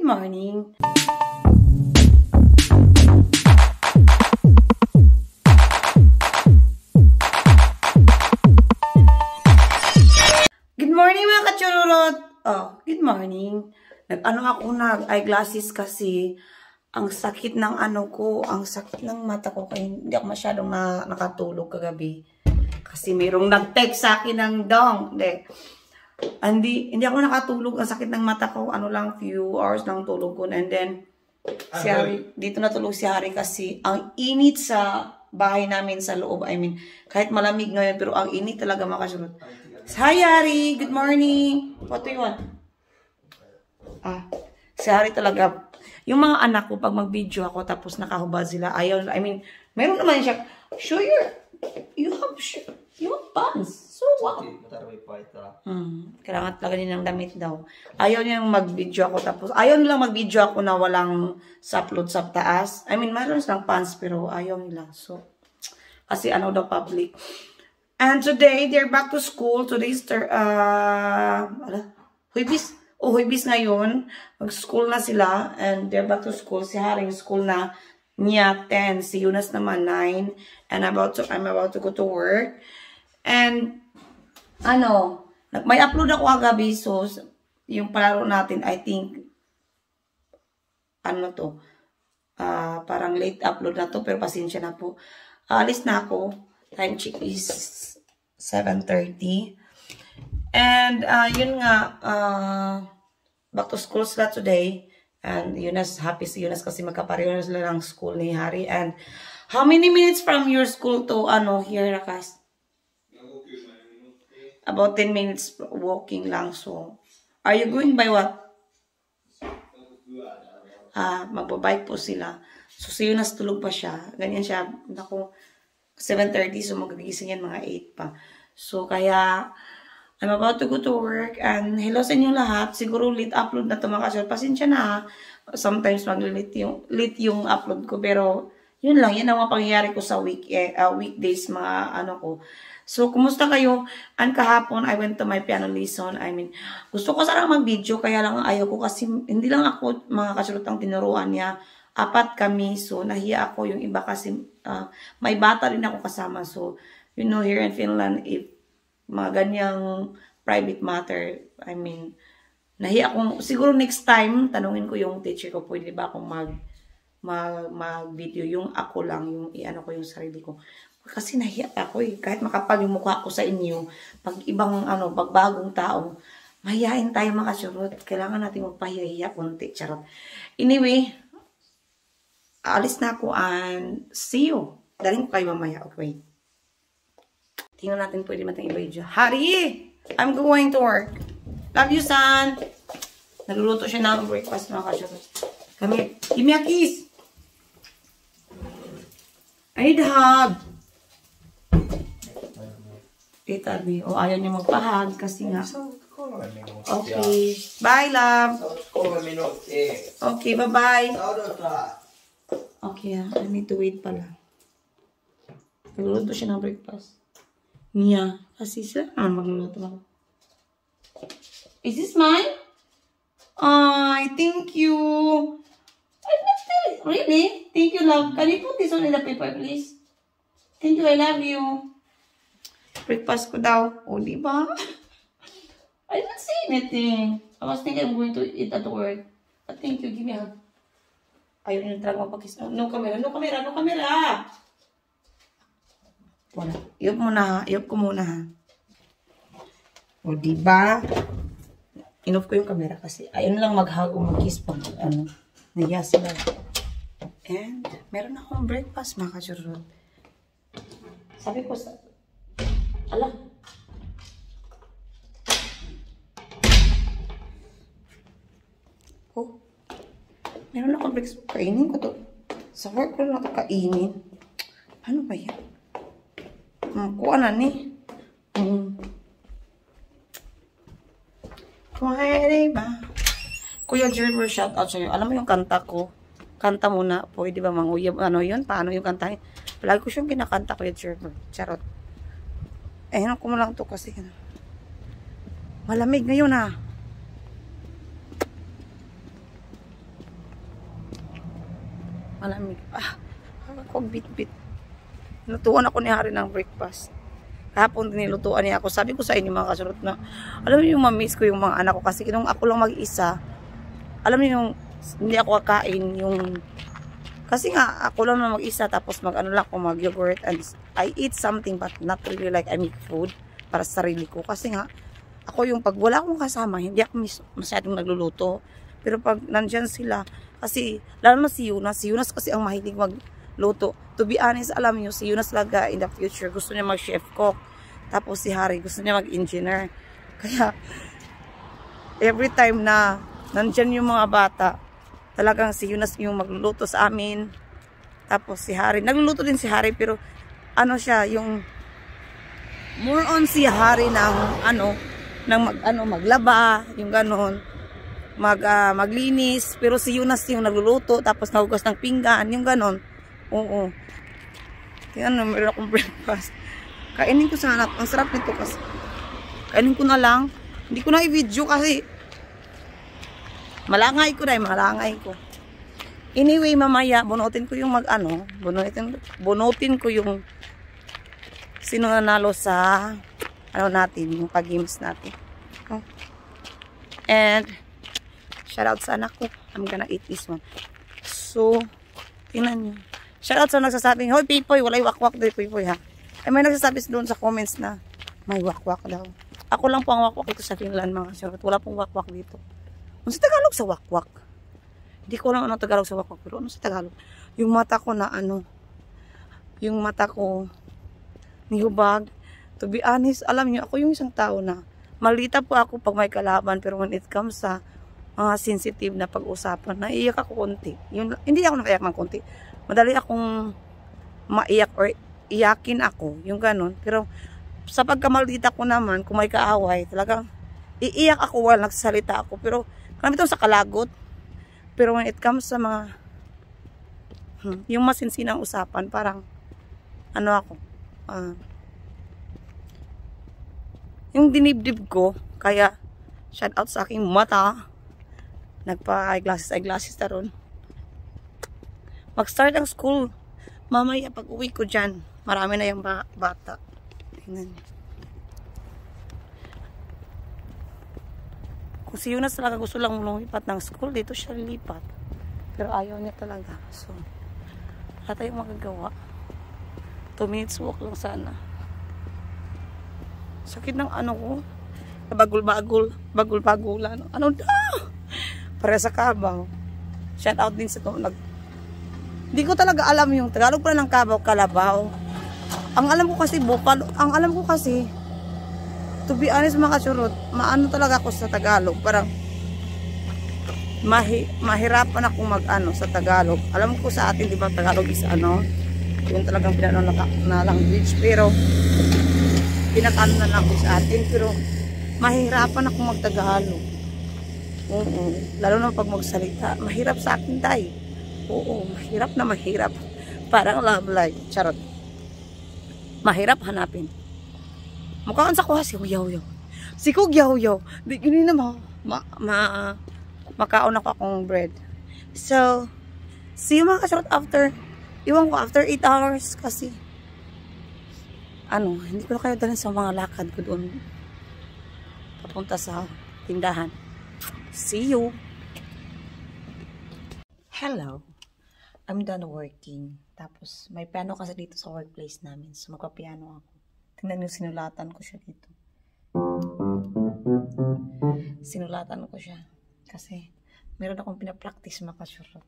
Good morning. Good morning mga kachururot. Oh, good morning. Nag-eyeglasses kasi ang sakit ng ang sakit ng mata ko kaya hindi ako masyadong nakatulog kagabi. Kasi mayroong nag-text sa akin ng dong. Hindi ako nakatulog. Ang sakit ng mata ko. Few hours lang tulog ko. And then, si Harry, dito natulog si Harry kasi ang init sa bahay namin sa loob. I mean, kahit malamig ngayon, pero ang init talaga makasunod. Hi, Harry! Good morning! What do you want? Si Harry talaga. Yung mga anak ko, pag mag-video ako, tapos nakahubad sila, ayaw, meron naman siya, show you have pants. So what? Kailangan talaga nilang damit daw. Ayaw niyang mag-video ako, tapos ayaw nilang mag-video ako na walang upload sa taas. Meron silang pants, pero ayaw nila. So, kasi daw public. And today, they're back to school. Today's, Huibis ngayon. Mag-school na sila. And they're back to school. Si Haring school na niya 10. Si Yunas naman 9. And I'm about to go to work. And, may upload ako agabi. So, yung palaro natin, I think, parang late upload na to. Pero pasensya na po. Alis na ako. Time check is 7:30. And, yun nga, back to school sila today. And happy si Yunas kasi magkapareho na sila ng school ni Harry. And, how many minutes from your school to, here, Rakas? About 10 minutes walking lang. So, are you going by what? Magbabike po sila. So, si Yunas tulog pa siya. Ganyan siya. 7:30. So, magigising yan mga 8 pa. So, kaya, I'm about to go to work. And hello sa inyo lahat. Siguro late upload na ito mga kasyon. Pasensya na. Sometimes late yung upload ko. Pero yun lang. Yan ang mga pangyayari ko sa weekdays mga ko. So, kumusta kayo? And kahapon, I went to my piano lesson. Gusto ko sana mag-video. Kaya lang ayaw ko kasi hindi lang ako mga kasulot ang tinuruan niya. 4 kami. So, nahiya ako. Yung iba kasi may bata rin ako kasama. So, here in Finland, if mga ganyang private matter, nahiya akong, siguro next time, tanungin ko yung teacher ko, pwede ba akong mag-video, yung ako lang, yung ko yung sarili ko. Kasi nahiya ako kahit makapal yung mukha ko sa inyo, pag ibang, pag bagong tao, mahihain tayo mga surot, kailangan natin magpahiya konti, charot. Anyway, alis na ako and see you. Daling ko kayo mamaya, okay. Tingnan natin pwede matang i-video. Hari! I'm going to work. Love you, son. Nagluluto siya ng breakfast, mga kasyot. Kami, give me a kiss. I need a hug. Tita, ayaw niya magpahag kasi nga. Okay. Bye, love. Okay, bye-bye. Okay, I need to wait pala. Nagluluto siya ng breakfast. Niya. Kasi sila magluluto ako. Is this mine? Thank you. I'm not still. Really? Thank you, love. Can you put this on in the paper, please? Thank you, I love you. Breakfast ko daw. Diba? I didn't say anything. I was thinking I'm going to eat at work. But thank you, give me a hug. Ayaw niyo talaga magpakis. No camera, no camera, no camera. Wala. Iyop mo na. Iyop ko muna ha. Diba? Inoff ko yung camera kasi ayun lang mag-hug o mag-kiss pag nahiya sila. And meron akong breakfast mga kasurot. Sabi ko sa meron akong breakfast. Kainin ko to. Sa work ko lang ito kainin. Ano ba yan? Kuha na ni. Pwede ba? Kuya Gerber, shout out sa'yo. Alam mo yung kanta ko? Kanta muna. Pwede ba manguyab? Yun? Paano yung kantahin? Palagi ko siyang kinakanta, Kuya Gerber. Charot. Hinan ko mo lang to kasi. Malamig ngayon ha. Malamig. Ako bit-bit. Lutuan ako ni Hari ng breakfast. Kahapon nilutuan niya ako. Sabi ko sa inyo mga kasurot na, alam niyo yung mamiss ko yung mga anak ko. Kasi nung ako lang mag-isa, alam niyo yung, hindi ako kakain yung, kasi nga, ako lang na mag-isa. Tapos mag-ano lang ako, mag-yogurt. And I eat something but not really like I make food para sa sarili ko. Kasi nga, ako yung pag wala akong kasama, hindi ako masyadong nagluluto. Pero pag nandyan sila, kasi, lalo na si Yunas kasi ang mahilig magluto. To be honest, alam niyo, si Yunas talaga in the future, gusto niya mag-chef cook. Tapos si Hari, gusto niya mag-engineer. Kaya, every time na nandyan yung mga bata, talagang si Yunas yung magluluto sa amin. Tapos si Hari, nagluluto din si Hari, pero ano siya, yung more on si Hari ng maglaba, yung ganon. Maglinis, pero si Yunas yung nagluluto, tapos nahugas ng pinggan, yung ganon. Oo. Tingnan, meron akong breakfast. Kainin ko sana. Ang sarap nito kasi. Kainin ko na lang. Hindi ko na i-video kasi malangay ko. Anyway, mamaya, bunutin ko yung bunutin ko yung sino nanalo sa natin, yung pag-games natin. And shout out sa anak ko. I'm gonna eat this one. So, tingnan nyo. Shout out sa nagsasabing, hoy Pipoy, walay wakwak dito Pipoy ha. Ay may nagsasabi doon sa comments na may wakwak daw. Ako lang po ang wakwak dito sa Finland mga kasurot. Wala pong wakwak dito. Ano sa Tagalog sa wakwak? Hindi ko alam ano Tagalog sa wakwak, pero ano sa Tagalog? Yung mata ko na yung mata ko nihubag. To be honest, alam nyo, ako yung isang tao na malita po ako pag may kalaban, pero when it comes sa mga sensitive na pag-usapan, naiiyak ako konti. Hindi ako nakaiyak ng konti. Madali akong maiyak or iyakin ako, yung ganun. Pero sa pagkamaldita ko naman, kung may kaaway, talagang iiyak ako while nagsasalita ako. Pero kami ito sa kalagot. Pero when it comes sa mga yung masinsinang usapan, parang ako, yung dinibdib ko, kaya shout out sa aking mata. Nagpa-eyeglasses na ron. Mag-start ang school. Mamaya pag uwi ko dyan, marami na yung bata. Tingnan niyo. Kung si Yunas talaga gusto lang lumipat ng school, dito siya lilipat. Pero ayaw niya talaga. So, wala tayong magagawa. 2 minutes walk lang sana. Sakit ng ko. Bagul-bagulan. Ano daw? Para sa Kabaw. Shout out din sa hindi ko talaga alam yung Tagalog pala ng Kabaw, Kalabaw. Ang alam ko kasi to be honest mga kasurot, maano talaga ako sa Tagalog. Parang mahirapan akong sa Tagalog. Alam ko sa atin, di ba, Tagalog is yung talagang pinano na language. Pero pinakano na language sa atin. Pero mahirapan akong mag-Tagalog. Oo. Lalo na pag magsalita. Mahirap sa akin tayo. Oo. Mahirap na mahirap. Parang love life. Charot. Mahirap hanapin. Mukhaan sa kuha si Huyaw-Yaw. Si Kugyaw-Yaw. Di gini na makaon ako akong bread. So, see you mga kasurot after 8 hours kasi hindi ko na kayo dalhin sa mga lakad ko doon papunta sa tindahan. See you. Hello. I'm done working. Tapos may piano kasi dito sa workplace namin. So magpa-piano ako. Tingnan niyo, sinulatan ko siya dito. Sinulatan ko siya kasi meron akong pinapractice makasurot.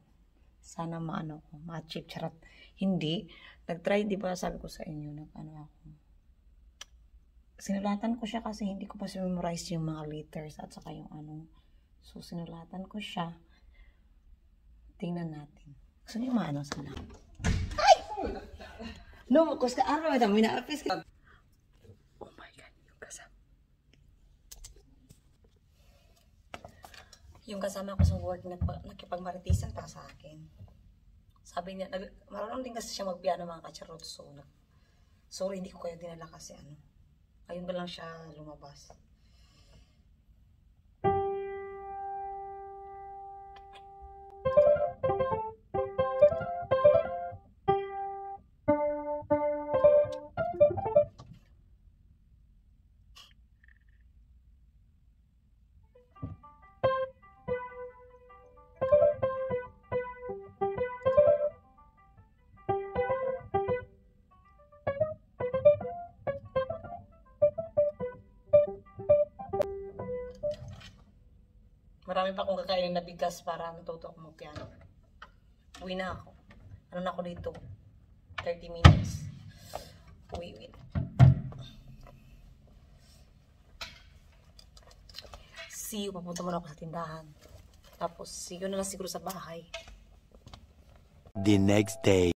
Sana ma-achieve. Charot. Hindi. Nag-try, di ba sabi ko sa inyo, ako. Sinulatan ko siya kasi hindi ko pa memorize yung mga letters at saka yung So, sinulatan ko siya. Tingnan natin. Gusto niyo sana? Ay! No, kasi araw ito, minarapis ka. Oh my God, yung kasama ko sa work, nakipagmaritisan pa sa akin. Sabi niya, marunong din kasi siya magpiano mga kacharot. So, sorry, hindi ko kayo dinala kasi ayun ba lang siya lumabas. Marami pa akong kakainin na bigas para matuto ako magpiano. Uwi na ako. Ano na ako dito? 30 minutes. Uwi. See you. Papunta muna ako sa tindahan. Tapos, see you na lang siguro sa bahay. The next day.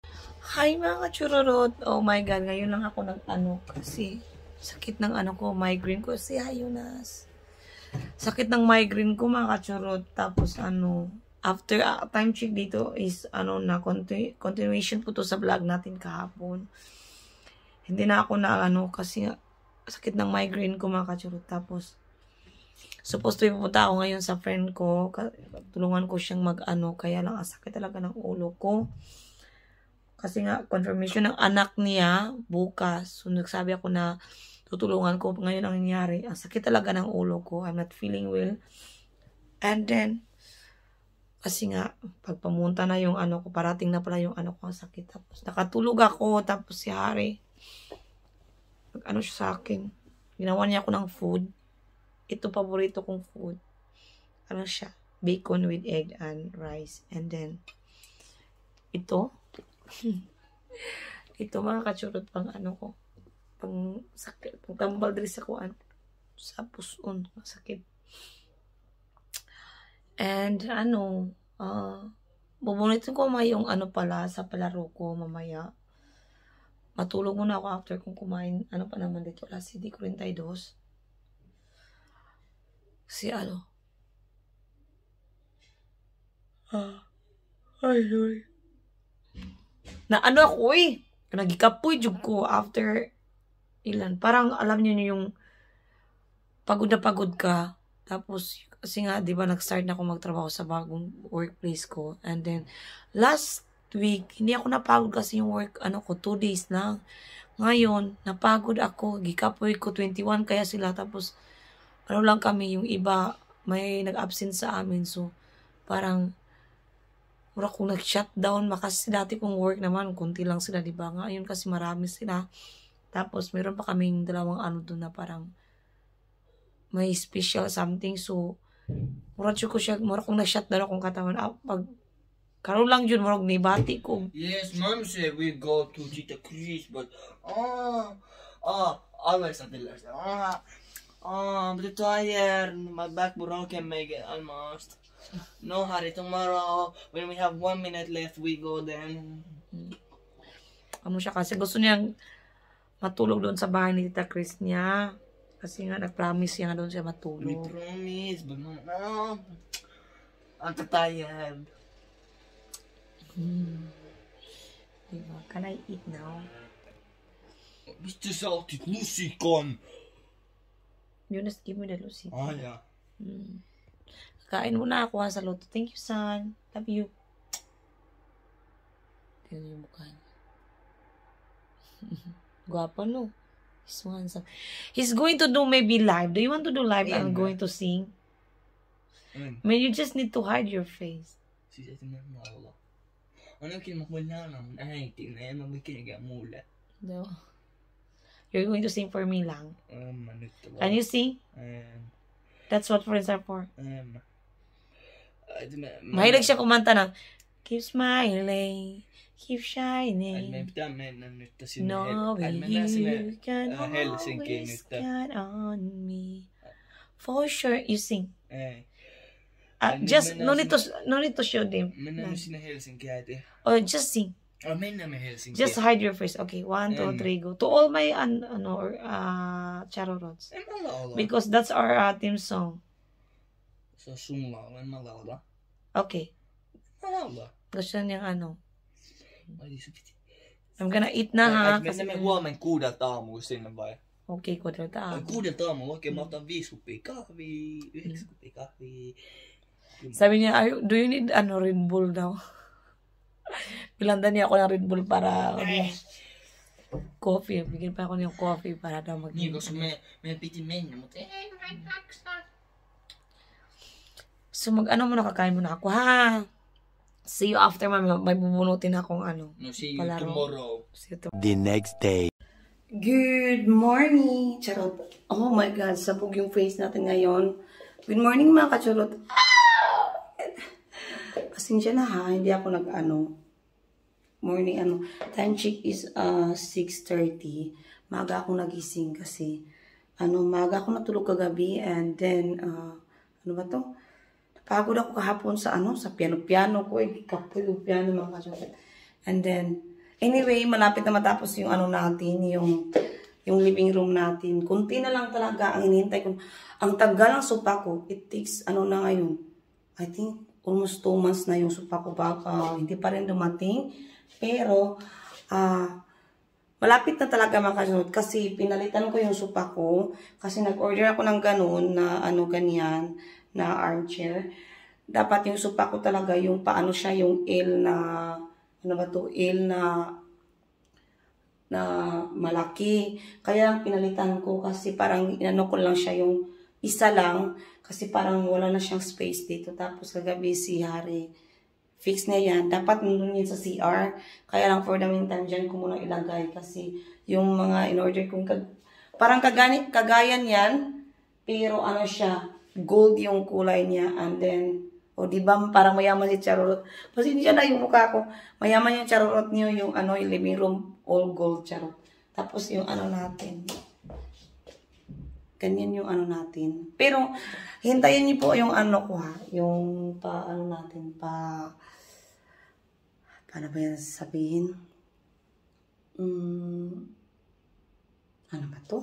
Hi mga chururot. Oh my God. Ngayon lang ako nag-ano. Kasi sakit ng ano ko. Migraine ko. Si Hayunas. Sakit ng migraine ko mga kachurot. Tapos ano. After time check dito is ano na continuation po to sa vlog natin kahapon. Hindi na ako na ano. Kasi sakit ng migraine ko mga kachurot. Tapos supposed to pupunta ako ngayon sa friend ko. Tulungan ko siyang mag-ano. Kaya lang sakit talaga ng ulo ko. Kasi nga, confirmation ng anak niya bukas. So, nagsabi ako na tutulungan ko. Ngayon ang nangyari. Ang sakit talaga ng ulo ko. I'm not feeling well. And then, kasi nga, pagpamunta na yung ano ko, parating na pala yung ano ko, ang sakit. Tapos, nakatulog ako. Tapos, si Hari, ano siya sa akin. Ginawa niya ako ng food. Ito, paborito kong food. Ano siya? Bacon with egg and rice. And then, ito. Ito mga kachurot pang ano ko. Pang sakit. Pang tambal diri sa kuan. Sa puson. Masakit. And ano, bubunutin ko mamaya yung ano pala sa palaro ko mamaya. Matulog muna ako after kong kumain. Ano pa naman dito? Alas 7:42. Si ano? Ay, sorry. Na ano ako nagikapoy jud ko after ilan. Parang alam niyo yung pagod na pagod ka. Tapos, kasi nga, di ba, nag-start na ako magtrabaho sa bagong workplace ko. And then, last week, hindi ako napagod kasi yung work, 2 days lang. Ngayon, napagod ako. Gikapoy ko, 21 kaya sila. Tapos, ano lang kami, yung iba, may nag-absent sa amin. So, parang, mura kung nag-shutdown, kasi dati kong work naman, kunti lang sila, diba? Ngayon kasi marami sila. Tapos, meron pa kaming dalawang doon na parang, may special something. So, mura kung nag-shutdown akong katawan. Pag, karoon lang yun, mura nibati ko. Yes, Mom said we go to Tita Chris, but, always at the last. I'm tired. My back broken, make it almost. No hurry, tomorrow, when we have 1 minute left, we go then. Ano siya kasi gusto niyang matulog doon sa bahay ni Tita Chris niya. Kasi nga, nag-promise siya nga doon siya matulog. We promise, but no. I'm tired. Diba? Can I eat now? Mr. Salty, Lucy, come. You just give me the Lucy. Oh, yeah. Kain mo na ako sa luto. Thank you, son. Love you. Tingnan yung mukha niya. Guwapo, no? He's handsome. He's going to do maybe live. Do you want to do live? I'm going to sing. I mean, you just need to hide your face. Si Tita Mawala. Ano kinamula naman? Ay, tingnan yan. Magbikinig mula. No. You're going to sing for me lang. Manito. Can you sing? That's what friends are for. Mahilig siya kumanta ng keep smiling, keep shining. Knowing you can always count on me. For sure, you sing. Just no need to show them. Or just sing. Just hide your face. Okay, 1, 2, 3, go. To all my charorots. Because that's our theme song. So, sumla, malala. Okay. Malala. Gusto niyang I'm gonna eat na ha. Kasi me huomen 6 aamulla sinne vai? Okay, 6 aamulla. 6 aamulla, okei, mä otan 5 kuppia kahvia, 9 kuppia kahvia. Sabi niya, do you need Red Bull daw? Pilanda niya ako ng Red Bull para coffee. Bigyan pa ako ng coffee para daw mag- Niin, koska me piti mennä, mutta ei mä jaksa. So muna kakain muna ako ha. See you after may bubunutin akong No, see you palaro. tomorrow. See you tomorrow. The next day. Good morning! Charot. Oh my God, sabog yung face natin ngayon. Good morning mga kacharot. pasensya na ha, hindi ako morning time check is 6:30. Maaga ako nagising kasi maaga ako natulog kagabi, and then napagod ako kahapon sa sa piano ko, kapoy yung piano mga ka-chocolate. And then anyway, malapit na matapos yung natin, yung living room natin. Kunti na lang talaga ang hinihintay ko. Ang tagal ng sopa ko, it takes na ngayon, I think almost 2 months na yung sopa ko, hindi pa rin dumating. Pero malapit na talaga makasunod kasi pinalitan ko yung sopa ko kasi nag-order ako ng ganun na ganyan na armchair. Dapat yung sopa ko talaga yung paano siya, yung L na L na malaki. Kaya lang pinalitan ko kasi parang ko lang siya yung isa lang kasi parang wala na siyang space dito. Tapos kagabi si Hari fix na yan. Dapat nandun yun sa CR. Kaya lang for the meantime dyan ko muna ilagay kasi yung mga in-order kong parang kagayan yan, pero siya, gold yung kulay niya. And then diba parang mayaman si Charot. Pasensya na yung mukha ko. Mayaman yung Charot niyo, yung yung living room all gold Charot. Tapos yung natin. Ganyan yung natin. Pero hintayin niyo po yung ko ha, yung natin paano ba yan sabihin? Ano ba to?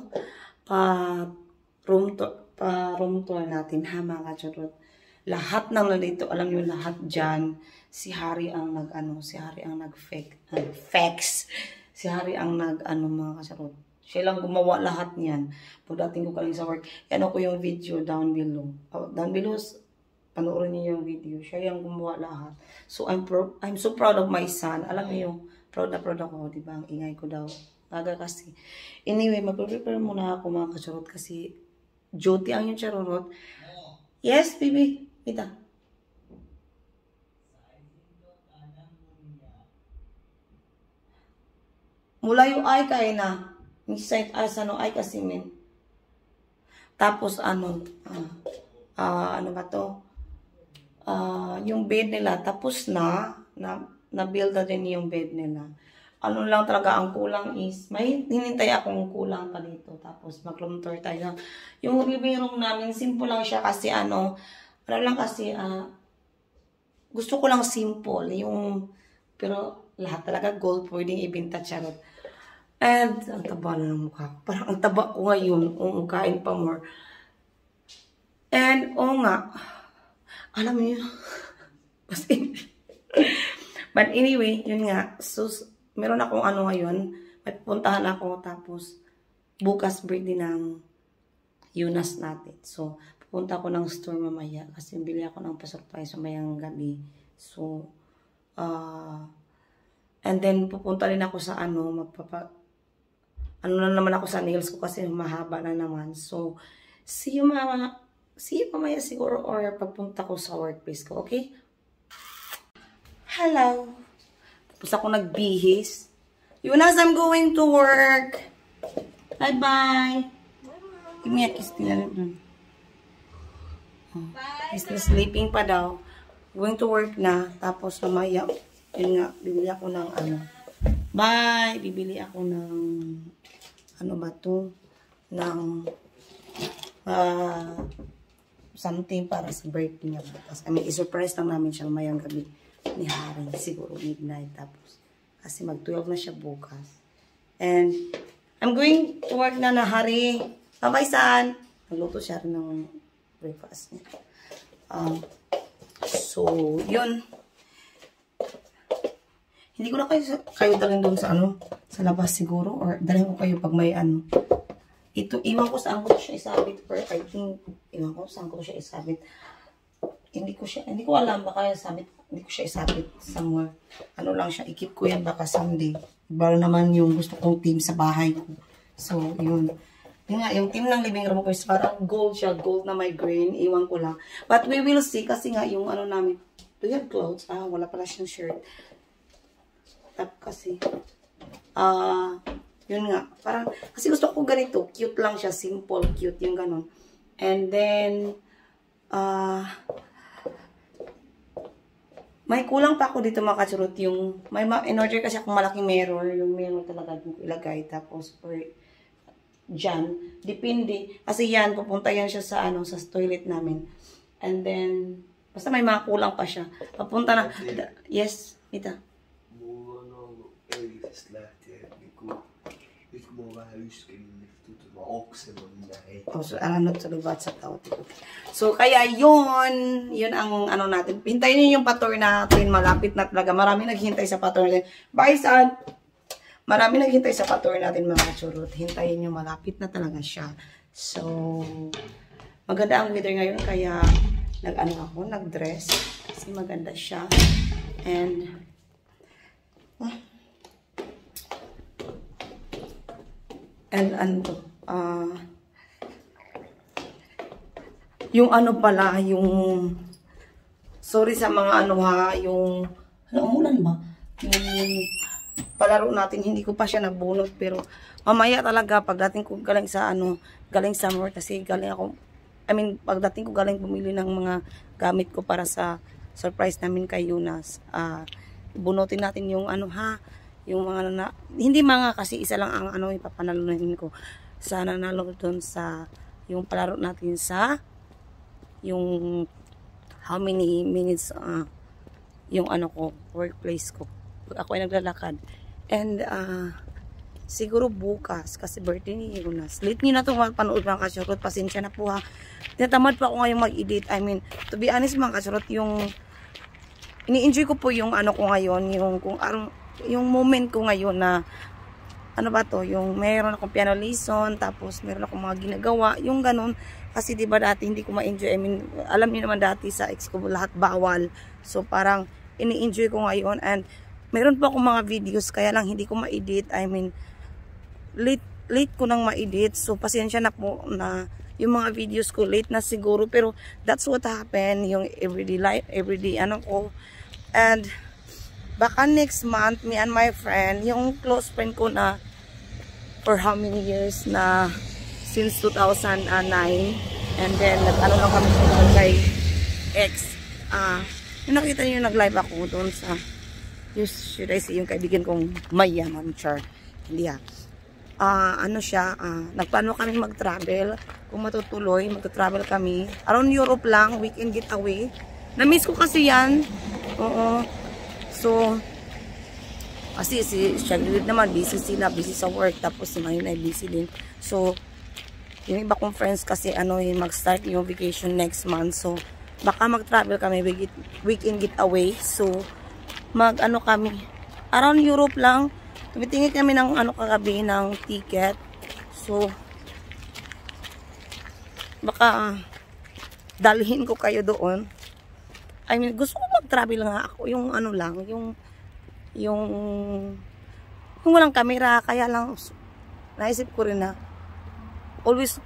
Room tour natin ha mga ka-Charot. Lahat ng nandito, alam niyo lahat dyan, si Hari ang si Hari ang nag-fax. Si Hari ang mga ka-Charot. Siya lang gumawa lahat niyan. Pagdating ko kaling sa work, ko yung video down below. Down below, panoorin niyo yung video. Siya yung gumawa lahat. So, I'm so proud of my son. Alam niyo, proud na proud ako, di ba? Ang ingay ko daw. Aga kasi. Anyway, mag-prepare muna ako mga ka-Charot kasi duty ang yung Charot. Yes, baby. Kita. Mula yung ay kay na. Inside as ay kasi men. Tapos ano ba to? Yung bed nila tapos na-build na din yung bed nila. Ano lang talaga ang kulang is may hinintay akong kulang pa dito. Tapos mag-room tour tayo. Yung living room namin simple lang siya kasi gusto ko lang simple pero lahat talaga gold pwedeng ibenta Charot. And ang taba na ng mukha ko. Parang ang taba ko ngayon. Kain pa more. And nga, alam niyo, but anyway, yun nga. So, meron akong ngayon. May puntahan ako. Tapos, bukas birthday ng Yunas natin. So, pupunta ako ng store mamaya. Kasi bili ako ng pa-surprise mamayang gabi. So, and then, pupunta rin ako sa na naman ako sa nails ko kasi mahaba na naman. So, see you mamaya siguro or pagpunta ko sa workplace ko, okay? Hello! Tapos ako nagbihis. Yunas, I'm going to work! Bye-bye! Give me a kiss nila doon. He's still sleeping pa daw. Going to work na. Tapos mamaya, yun nga, bibili ako ng bye! Bibili ako ng something para sa birthday niya. Tapos, i-surprise lang namin siya mayang gabi ni Hari. Siguro midnight. Tapos, kasi mag-12 na siya bukas. And, I'm going to work na Hari. Bye-bye, son! Nagluto siya rin ng breakfast niya. So, yun. Hindi ko na kayo dalhin doon sa labas siguro. Or dalhin ko kayo pag may Ito, iwan ko saan ko siya isabit. I think, iwan ko saan ko siya isabit. Hindi ko alam. Baka hindi ko siya isabit somewhere. Lang siya, ikip ko yan baka someday. Iba naman yung gusto kong team sa bahay ko. So, yun. Yun nga, yung team ng living room ko is parang gold siya. Gold na may green. Iwan ko lang. But we will see kasi nga yung namin. Do you have clothes? Wala pala siyang shirt. Kasi, yun nga, parang, kasi gusto ko ganito, cute lang siya, simple, cute, yung ganun. And then, May kulang pa ako dito mga kachurot. Yung, may in-order kasi akong malaking mirror. Yung mirror talaga yung ilagay. Tapos, for dyan. Depende. Kasi yan, pupunta yan siya sa, ano, sa toilet namin. And then, basta may mga kulang pa siya. Papunta na. Yes, Nita. Oh, so, alam sa lubat sa tao. So, kaya yun ang ano natin. Hintayin nyo yung pa-tour natin. Malapit na talaga. Marami naghihintay sa pa-tour natin. Bye, son! Marami naghihintay sa pa-tour natin, mga churot. Hintayin nyo, malapit na talaga siya. So, maganda ang weather ngayon. Kaya, nag-dress. Kasi maganda siya. And, yung ano pala, yung, sorry sa mga ano ha, yung, umulan ba? Yung palaro natin, hindi ko pa siya nabunot, pero mamaya talaga, pagdating ko galing sa ano, galing summer, kasi galing ako, pagdating ko galing bumili ng mga gamit ko para sa surprise namin kay Yunas, bunutin natin yung ano ha, yung mga hindi mga kasi isa lang ang ano ipapanalunan ko. Sana nalo doon sa yung palaro natin sa yung how many minutes yung ano ko, workplace ko. Ako ay naglalakad. And siguro bukas kasi birthday ni Yunas. Late nyo na itong mapanood mga kasurot. Pasensya na po ha. Tinatamad pa ako ngayong mag-edit. To be honest mga kasurot, yung ini-enjoy ko po yung ano ko ngayon, yung moment ko ngayon na ano ba to, yung meron akong piano lesson, tapos meron akong mga ginagawa, yung ganun. Kasi diba dati hindi ko ma-enjoy, alam niyo naman dati sa ex ko lahat bawal. So parang ini-enjoy ko ngayon, and meron pa akong mga videos, kaya lang hindi ko ma-edit, late ko nang ma-edit. So pasensya na po na yung mga videos ko late na siguro, pero that's what happened, yung everyday life, everyday ano ko. And baka next month, me and my friend, yung close friend ko na for how many years na since 2009, and then nag-ano lang kami kay ex. Yung nakita niyo nag-live ako doon sa, should I say, yung kaibigan kong mayaman, char. Hindi ano siya, nagplano kami mag-travel. Kung matutuloy, mag-travel kami. Around Europe lang, weekend getaway. Na-miss ko kasi yan. Oo. So, kasi siya naman, busy sila, busy sa work, tapos si Mayon ay busy din. So, yung iba kong friends kasi mag-start yung vacation next month. So, baka mag-travel kami, weekend getaway. So, mag-ano kami, around Europe lang. Tumitingin kami ng kagabi ng ticket. So, baka dalhin ko kayo doon. Gusto ko mag-travel nga ako, yung ano lang, yung walang camera, kaya lang naisip ko rin na always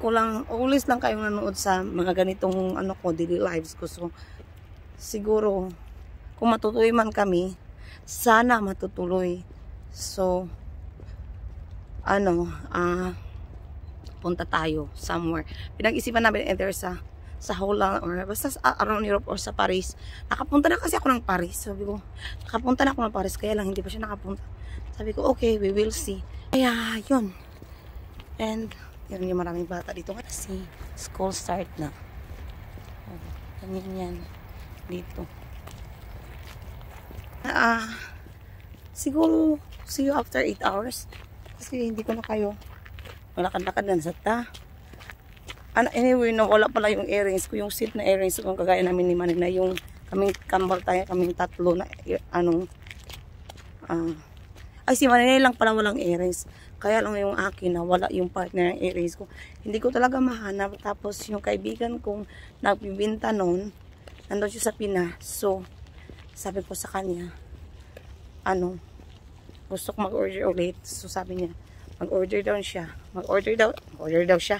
lang kayong nanood sa mga ganitong daily lives ko. So siguro kung matutuloy man kami, sana matutuloy. So punta tayo somewhere. Pinag-isipan namin either sa Holland or basta around Europe or sa Paris. Nakapunta na kasi ako ng Paris. Sabi ko, nakapunta na ako ng Paris, kaya lang hindi pa siya nakapunta. Sabi ko, okay, we will see. Kaya, yun. And, yun yung maraming bata dito kasi school start na. Ganyan yan. Dito. Siguro, see you after 8 hours. Kasi hindi ko na kayo malakad-lakad na sa anyway, wala pala yung earrings ko, yung set na earrings ko, kagaya namin ni Manny na yung kaming kambal tayo, kaming tatlo na si Manny lang pala walang earrings, kaya lang yung akin na wala yung partner ng earrings ko, hindi ko talaga mahanap. Tapos yung kaibigan kong nagbibinta noon, nandun siya sa Pinas. So sabi ko sa kanya, gusto ko mag-order ulit. So sabi niya, mag-order daw siya.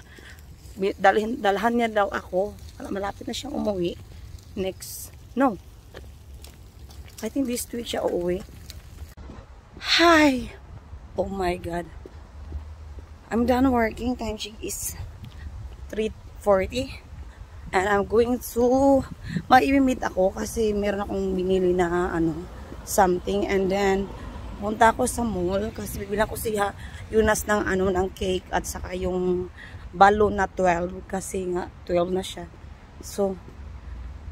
Dalhan niya daw ako. Malapit na siyang umuwi. I think this week siya uuwi. Hi! Oh my God. I'm done working. Time check is 3:40. And I'm going to, maimimit ako kasi meron akong binili na something. And then, punta ako sa mall kasi bibilang ko siya Yunas ng ng cake at saka yung balloon na 12 kasi nga 12 na siya. So,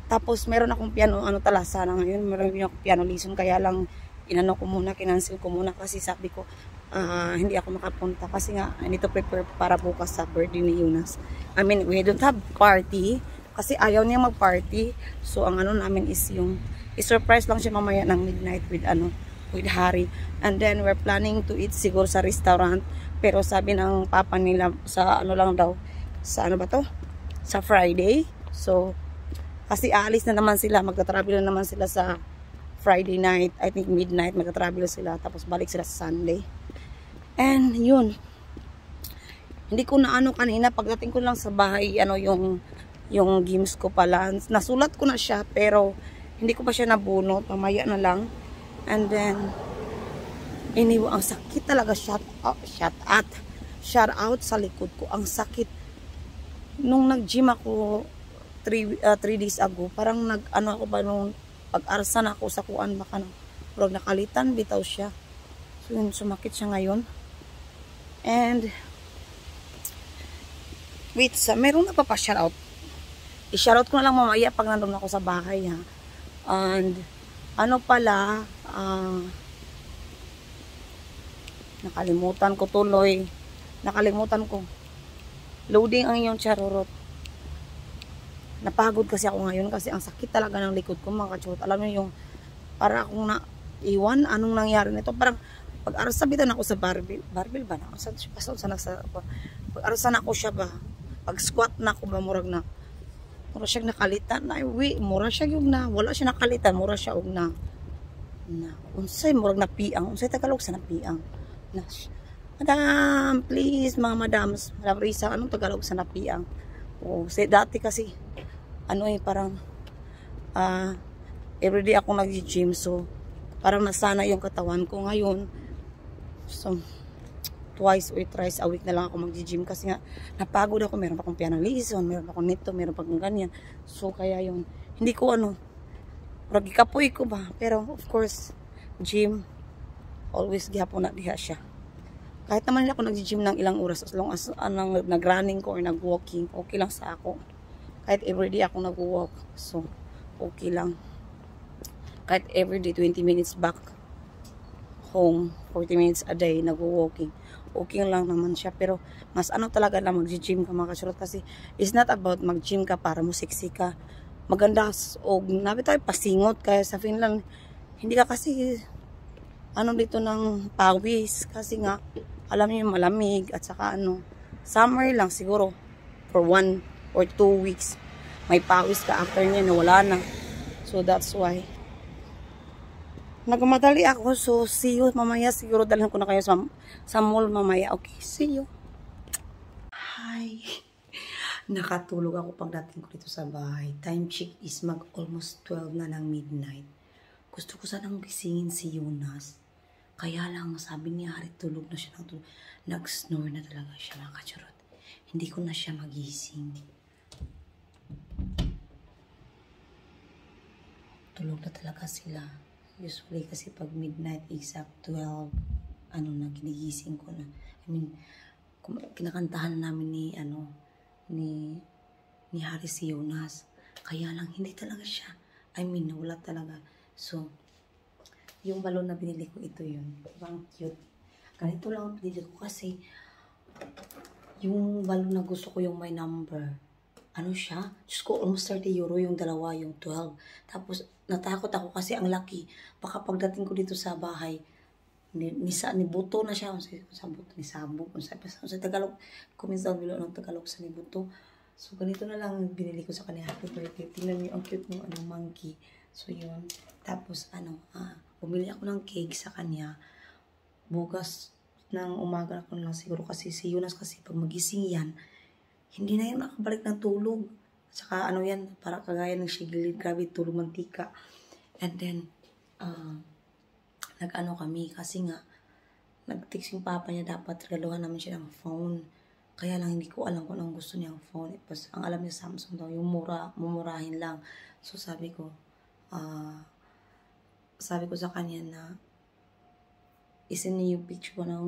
tapos meron akong piano, talasa na ngayon, meron akong piano lesson, kaya lang kinancel ko muna kasi sabi ko, hindi ako makapunta kasi nga, I need to prepare para bukas sa birthday ni Yunas. I mean, we don't have party kasi ayaw niya mag-party. So, ang namin is yung, i-surprise lang siya mamaya ng midnight with with Harry. And then, we're planning to eat siguro sa restaurant. Pero sabi ng papa nila, sa lang daw, sa ba to? Sa Friday. So, kasi aalis na naman sila, magta-travel na naman sila sa Friday night. I think midnight, magta-travel sila. Tapos balik sila sa Sunday. And, yun. Hindi ko na kanina, pagdating ko lang sa bahay, yung games ko pala. Nasulat ko na siya, pero hindi ko pa siya nabunot. Mamaya na lang. And then, ang sakit talaga, shout out sa likod ko. Ang sakit. Nung nag-gym ako 3 days ago, parang ako ba nung pag-arsan ako sa kuan, baka parang nakalitan, bitaw siya. So, yun, sumakit siya ngayon. And, wait, meron na pa shoutout. I-shoutout ko na lang mamaya pag nandun ako sa bahay, ha. And, nakalimutan ko tuloy. Nakalimutan ko. Loading ang iyong charurot. Napagod kasi ako ngayon kasi ang sakit talaga ng likod ko, mga kachurot. Alam niyo yung, para akong naiwan, anong nangyari nito. Parang, pag-arasabitan ako sa barbell ba na? Pag-arasan ako siya ba? Pag-squat na ako ba, murag siya nakalitan na, mura siya yung wala siya nakalitan, mura siya og unsay murag na piang, unsay Tagalog sa napiang. Madam, please, mga madams, Madam Risa, anong Tagalog sa napiang? Dati kasi parang everyday ako nag-gym, so parang nasana yung katawan ko ngayon. So twice or thrice a week na lang ako mag-gym kasi nga napagod ako, meron pa akong piano lesson, meron pa akong nito, meron pa akong ganyan. So kaya yun, hindi ko ragi kapoy ko ba, pero of course gym always gihapon na diha siya. Kahit naman ako nag-gym ng ilang oras, as long as nag-running ko or nag-walking, okay lang sa ako. Kahit everyday ako nag-walk, so okay lang. Kahit everyday 20 minutes back home, 40 minutes a day nag-walking, okay lang naman siya. Pero mas talaga na mag-gym ka, mga kasurot, kasi it's not about mag-gym ka para mo sexy ka, maganda o nabi tayo pasingot. Kaya sa Finland hindi ka kasi dito ng pawis kasi nga alam niyo malamig at saka summer lang siguro for 1 or 2 weeks may pawis ka, after niya nawala na. So that's why nagmadali ako. So see you mamaya, siguro dalhin ko na kayo sa mall mamaya. Okay, see you. Hi. Nakatulog ako pagdating ko dito sa bahay. Time check is almost 12 na ng midnight. Gusto ko sanang gisingin si Yunas. Kaya lang, sabi ni Hari, tulog na siya ng tulog. Nag-snore na talaga siya, mga kachurot. Hindi ko na siya magising. Tulog na talaga sila. Usually kasi pag midnight, exact 12, na, ginigising ko na. I mean, kinakantahan namin ni Hari si Yunas. Kaya lang, hindi talaga siya. I mean, wala talaga. So, yung balon na binili ko, ito yun. Ang cute. Ganito lang ang binili ko kasi yung balon na gusto ko yung may number. Siya? Diyos ko, almost 30 euro yung dalawa, yung 12. Tapos, natakot ako kasi ang laki. Baka pagdating ko dito sa bahay, nibuto na siya. Nisabog. Sa Tagalog, comments down below ng Tagalog sa nibuto. So, ganito na lang binili ko sa kanya. Happy birthday. Tingnan niyo, ang cute ng monkey. So, yun. Tapos, bumili ako ng cake sa kanya. Bukas ng umaga ako lang siguro kasi si Yunas kasi pag magising yan, hindi na yan makabalik ng tulog. Saka yan, para kagaya ng sigilid, grabe tulog mantika. And then, kami kasi nga, nag-text yung papa niya, dapat regaluhan namin siya ng phone. Kaya lang hindi ko alam kung anong gusto niyang phone. Tapos ang alam niya Samsung daw, yung mumurahin lang. So sabi ko sa kanya na isin niya yung picture ko ng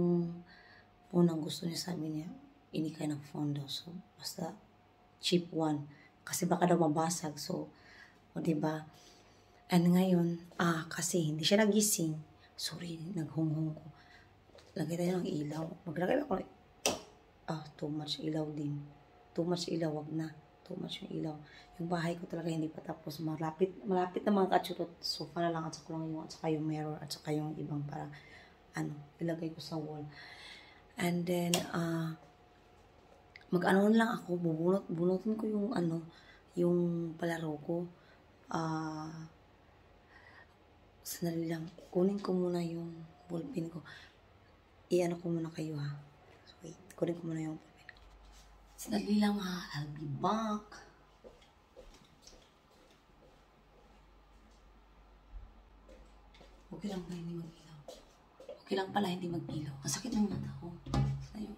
phone ang gusto niya. Sabi niya, ini kind of phone daw. So basta cheap one. Kasi baka daw mabasag. So, o diba? And ngayon, kasi hindi siya nagising. Sorry, naghunghong ko. Lagay tayo ng ilaw. Maglagay ako ng too much ilaw din. Too much ilaw, wag na. Too much yung ilaw. Yung bahay ko talaga hindi pa tapos. Malapit na mga kachurot. Sofa na lang at saka lang yung, at saka yung mirror at saka yung ibang para ilagay ko sa wall. And then, mag-ano lang ako, bunutin ko yung yung palaro ko. Sandali lang. Kunin ko muna yung ballpen ko. I-ano ko muna kayo ha. So, wait. Kunin ko muna yung ballpen ko. Sandali lang ha. I'll be back. Okay lang ba hindi mag-ilaw? Okay lang pala hindi mag-ilaw. Ang sakit ng mata ko. Sa'yo.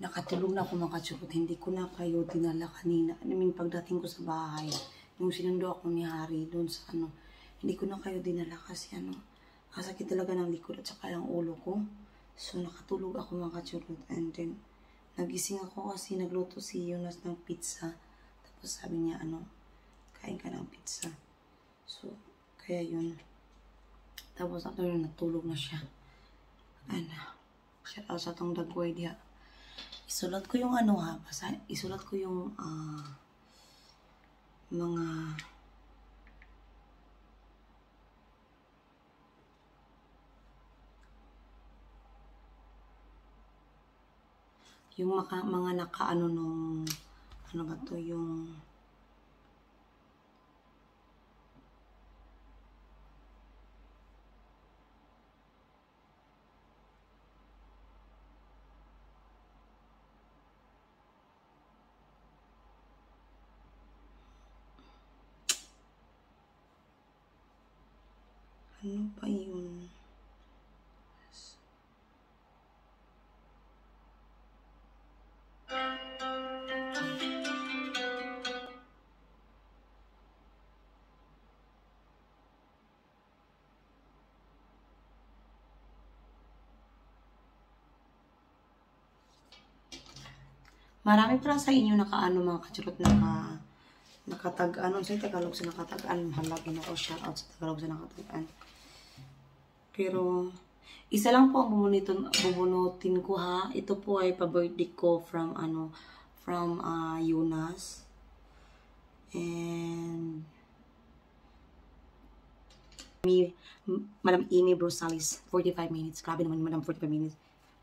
Nakatulog na ako mga kachurot. Hindi ko na kayo dinala kanina. Pagdating ko sa bahay, yung sinundo ako ni Harry doon sa hindi ko na kayo dinala kasi sakit talaga ng likod at saka yung ulo ko. So nakatulog ako mga kachurot. And then, nagising ako kasi nagluto si Jonas ng pizza. Tapos sabi niya, kain ka ng pizza. So, kaya yun. Tapos after yun, natulog na siya. And, shout out sa tong dagway diha. Isulat ko yung isulat ko yung mga mga nakaano nung ba to yung ano pa yun? Marami para sa inyo mga kachurot nakatag sa Tagalog sa nakatagaan. Halagin ako shout out sa Tagalog sa nakatagaan. Pero isa lang po ang bubunutin ko ha. Ito po ay pa-birthday ko from Jonas. And Madam Amy Brosalis, 45 minutes. Grabe naman Madam, 45 minutes.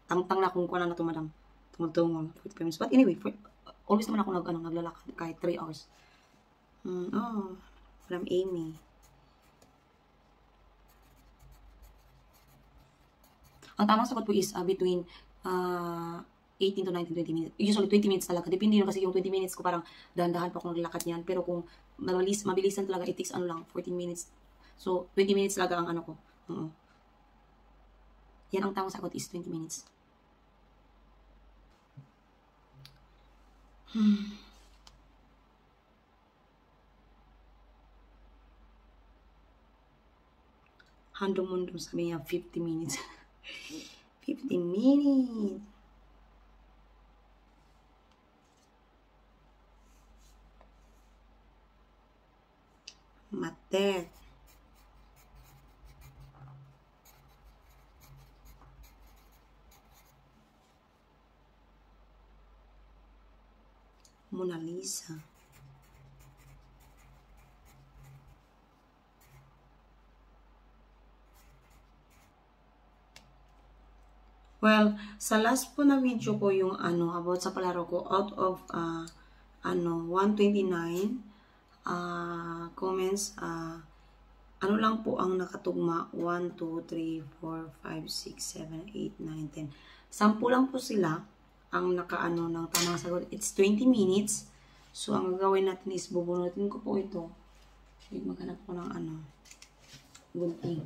Tangtang na kung kuha na ito Madam. Tungtong 45 minutes. But anyway, always naman ako naglalakad kahit 3 hours. Madam Amy. Ang tamang sagot po is between 18 to 19, 20 minutes. Usually 20 minutes talaga. Depende yun kasi yung 20 minutes ko parang dahan-dahan pa ako naglalakad niyan. Pero kung mabilisan talaga, it takes 14 minutes. So, 20 minutes talaga ang ko. Yan ang tamang sagot is 20 minutes. Handong-mundong sabi niya 50 minutes. 50 minutes. Mate. Mona Lisa. Well, sa last po na video ko yung about sa palaro ko, out of 129 comments, lang po ang nakatugma, 1, 2, 3, 4, 5, 6, 7, 8, 9, 10. 10 lang po sila ang ng tamang sagot. It's 20 minutes. So, ang gagawin natin is bubunutin ko po ito. Wait, maghanap ko ng gunting.